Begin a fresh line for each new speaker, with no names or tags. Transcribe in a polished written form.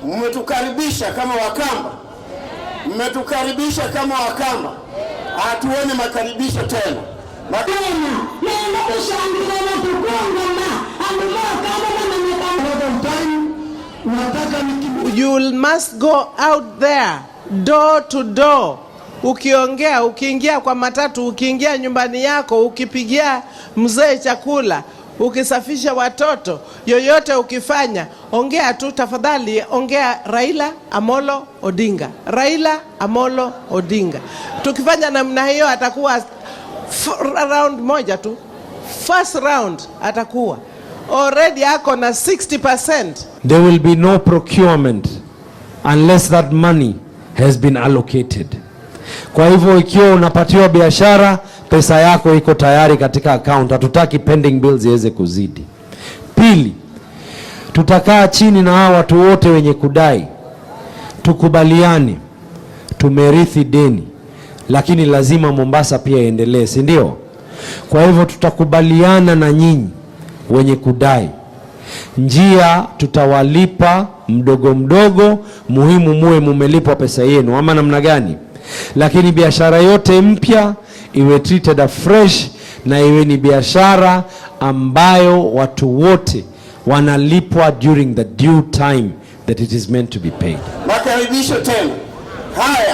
Mmetukaribisha kama Wakamba, mmetukaribisha kama Wakamba, hatuone makaribisho tena.
You must go out there door to door. Ukiongea, ukiingia kwa matatu, ukiingia nyumbani yako, ukipigia mzee chakula, ukisafisha watoto, yoyote ukifanya, ongea tu tafadhali, ongea Raila Amolo Odinga. Raila Amolo Odinga. Tukifanya namna hiyo atakuwa round moja tu. First round atakuwa already ako na 60%.
There will be no procurement unless that money has been allocated. Kwa hivyo ikiwa unapatiwa biashara, pesa yako iko tayari katika account. Hatutaki pending bills iweze kuzidi. Pili, tutakaa chini na hao watu wote wenye kudai. Tukubaliane, tumerithi deni, lakini lazima Mombasa pia iendelee, si ndio? Kwa hivyo tutakubaliana na nyinyi wenye kudai. Njia tutawalipa mdogo mdogo, muhimu muwe mumelipa pesa yenu, ama namna gani? Lakini biashara yote mpya iwe treated afresh, na iwe ni biashara ambayo watu wote wanalipwa during the due time that it is meant to be paid.
Makaribisho tena. Haya.